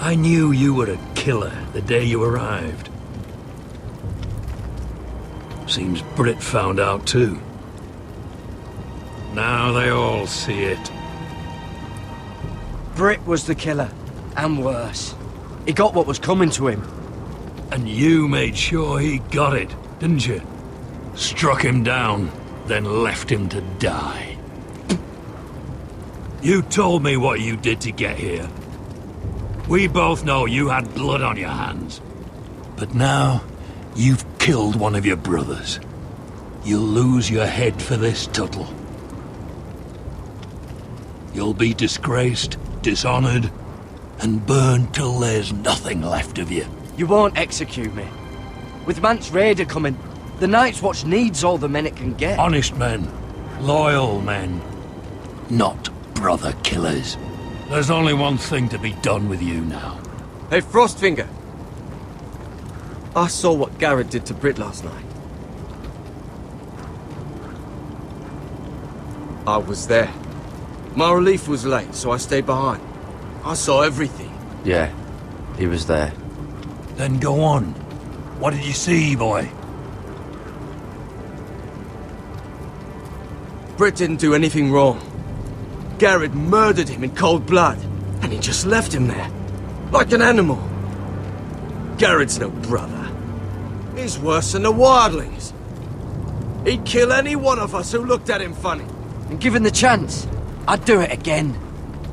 I knew you were a killer the day you arrived. Seems Brit found out too. Now they all see it. Brit was the killer, and worse. He got what was coming to him. And you made sure he got it, didn't you? Struck him down, then left him to die. You told me what you did to get here. We both know you had blood on your hands. But now, you've killed one of your brothers. You'll lose your head for this, Tuttle. You'll be disgraced, dishonored, and burned till there's nothing left of you. You won't execute me. With Mance Raider coming, the Night's Watch needs all the men it can get. Honest men, loyal men, not brother killers. There's only one thing to be done with you now. Hey, Frostfinger. I saw what Garrett did to Brit last night. I was there. My relief was late, so I stayed behind. I saw everything. Yeah, he was there. Then go on. What did you see, boy? Brit didn't do anything wrong. Garrett murdered him in cold blood, and he just left him there, like an animal. Garrett's no brother. He's worse than the wildlings. He'd kill any one of us who looked at him funny. And given the chance, I'd do it again.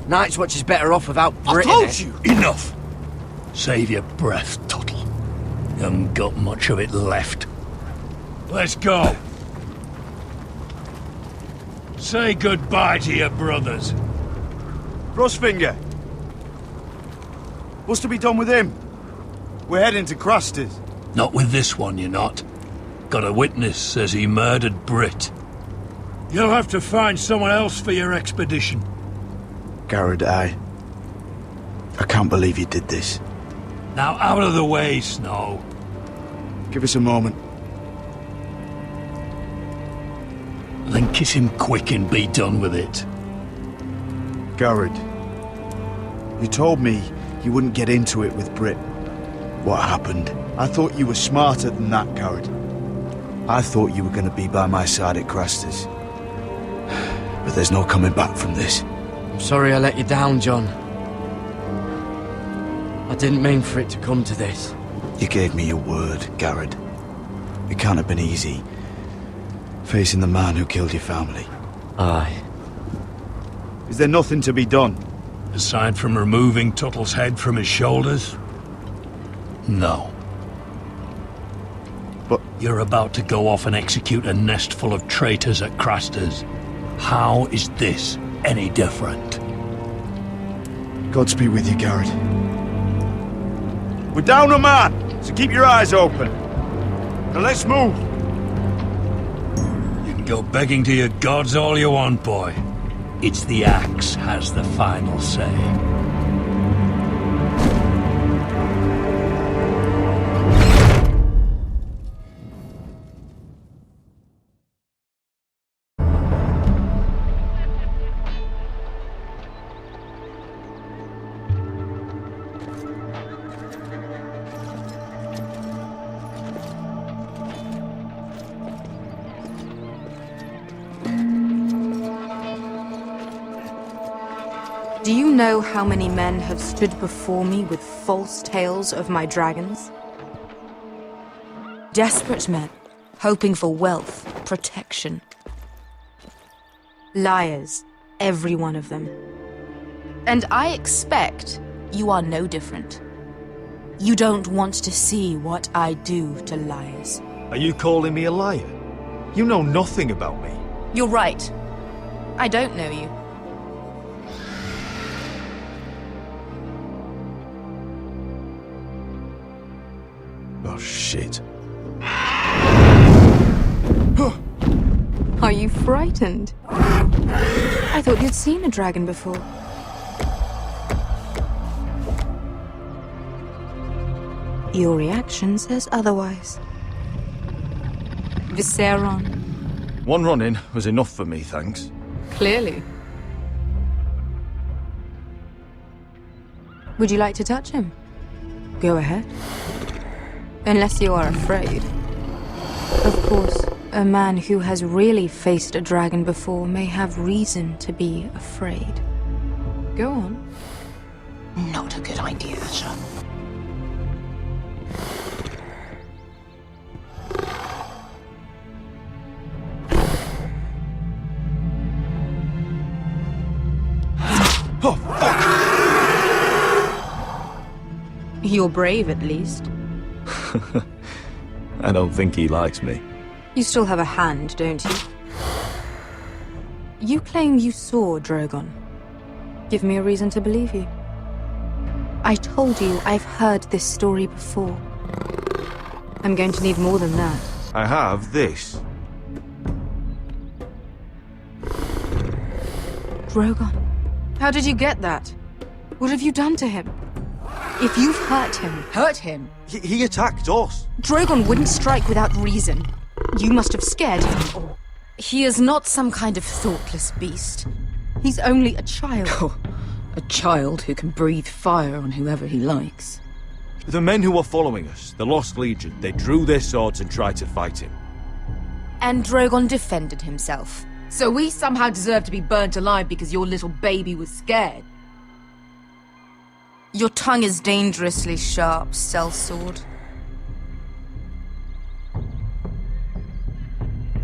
Night's Watch is better off without Brit. I told you! Enough! Save your breath, Tuttle. You haven't got much of it left. Let's go. Say goodbye to your brothers. Frostfinger. What's to be done with him? We're heading to Craster's. Not with this one, you're not. Got a witness says he murdered Brit. You'll have to find someone else for your expedition. Garrett, I can't believe you did this. Now out of the way, Snow. Give us a moment. Then kiss him quick and be done with it. Garrett, you told me you wouldn't get into it with Brit. What happened? I thought you were smarter than that, Garrett. I thought you were going to be by my side at Craster's. But there's no coming back from this. I'm sorry I let you down, John. I didn't mean for it to come to this. You gave me your word, Garrett. It can't have been easy, facing the man who killed your family. Aye. Is there nothing to be done? Aside from removing Tuttle's head from his shoulders? No. But you're about to go off and execute a nest full of traitors at Craster's. How is this any different? Godspeed with you, Garrett. We're down a man, so keep your eyes open. Now let's move. You can go begging to your gods all you want, boy. It's the axe has the final say. Do you know how many men have stood before me with false tales of my dragons? Desperate men, hoping for wealth, protection. Liars, every one of them. And I expect you are no different. You don't want to see what I do to liars. Are you calling me a liar? You know nothing about me. You're right. I don't know you. Oh, shit. Are you frightened? I thought you'd seen a dragon before. Your reaction says otherwise. Visceron. One run-in was enough for me, thanks. Clearly. Would you like to touch him? Go ahead. Unless you are afraid. Of course, a man who has really faced a dragon before may have reason to be afraid. Go on. Not a good idea, Asher. Oh, fuck! You're brave, at least. I don't think he likes me. You still have a hand, don't you? You claim you saw Drogon. Give me a reason to believe you. I told you I've heard this story before. I'm going to need more than that. I have this. Drogon. How did you get that? What have you done to him? If you've hurt him... Hurt him? He attacked us. Drogon wouldn't strike without reason. You must have scared him, or... He is not some kind of thoughtless beast. He's only a child. Oh, a child who can breathe fire on whoever he likes. The men who were following us, the Lost Legion, they drew their swords and tried to fight him. And Drogon defended himself. So we somehow deserve to be burnt alive because your little baby was scared? Your tongue is dangerously sharp, sellsword.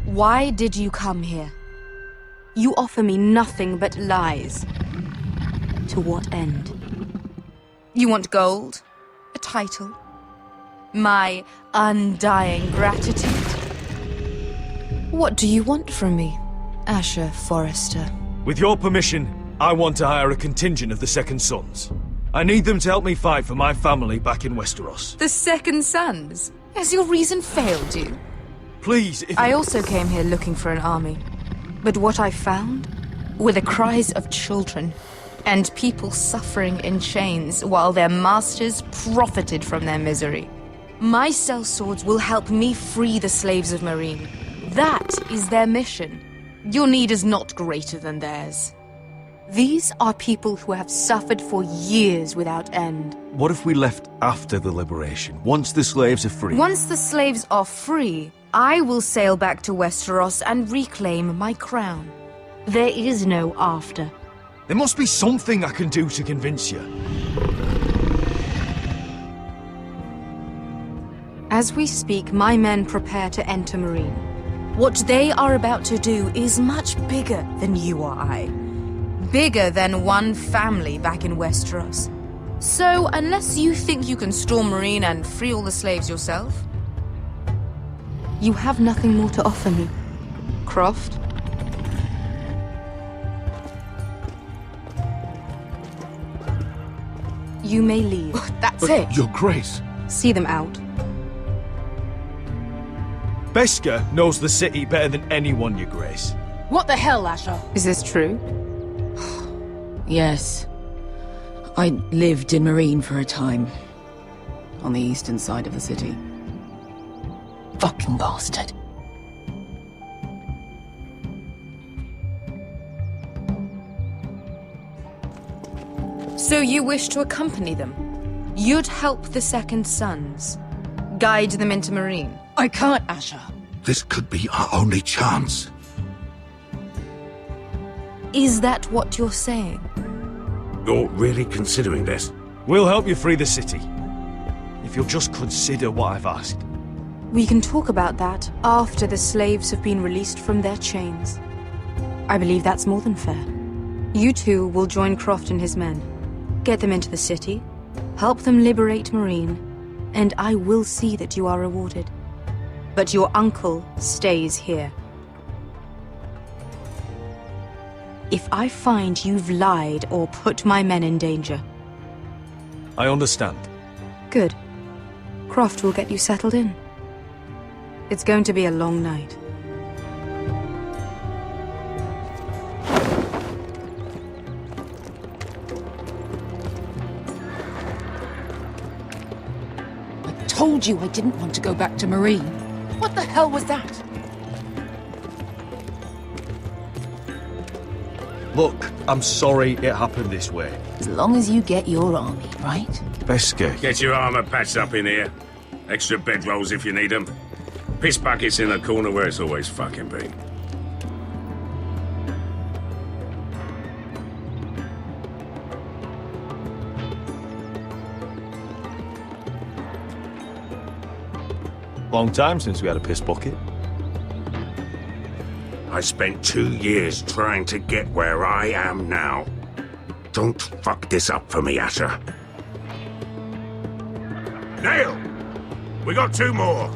Why did you come here? You offer me nothing but lies. To what end? You want gold? A title? My undying gratitude? What do you want from me, Asher Forrester? With your permission, I want to hire a contingent of the Second Sons. I need them to help me fight for my family back in Westeros. The Second Sons? Has your reason failed you? Please, if... I also came here looking for an army. But what I found were the cries of children and people suffering in chains while their masters profited from their misery. My sellswords will help me free the slaves of Meereen. That is their mission. Your need is not greater than theirs. These are people who have suffered for years without end. What if we left after the liberation, once the slaves are free? Once the slaves are free, I will sail back to Westeros and reclaim my crown. There is no after. There must be something I can do to convince you. As we speak, my men prepare to enter Meereen. What they are about to do is much bigger than you or I. Bigger than one family back in Westeros. So, unless you think you can storm Meereen and free all the slaves yourself, you have nothing more to offer me, Croft. You may leave. That's it? Your Grace. See them out. Beskar knows the city better than anyone, Your Grace. What the hell, Asher? Is this true? Yes. I lived in Meereen for a time. On the eastern side of the city. Fucking bastard. So you wish to accompany them? You'd help the Second Sons? Guide them into Meereen? I can't, Asher. This could be our only chance. Is that what you're saying? You're really considering this? We'll help you free the city. If you'll just consider what I've asked. We can talk about that after the slaves have been released from their chains. I believe that's more than fair. You two will join Croft and his men. Get them into the city, help them liberate Meereen, and I will see that you are rewarded. But your uncle stays here. If I find you've lied or put my men in danger... I understand. Good. Croft will get you settled in. It's going to be a long night. I told you I didn't want to go back to Meereen. What the hell was that? Look, I'm sorry it happened this way. As long as you get your army, right? Beske. Get your armor patched up in here. Extra bedrolls if you need them. Piss buckets in the corner where it's always fucking been. Long time since we had a piss bucket. I spent 2 years trying to get where I am now. Don't fuck this up for me, Asher. Nail! We got 2 more.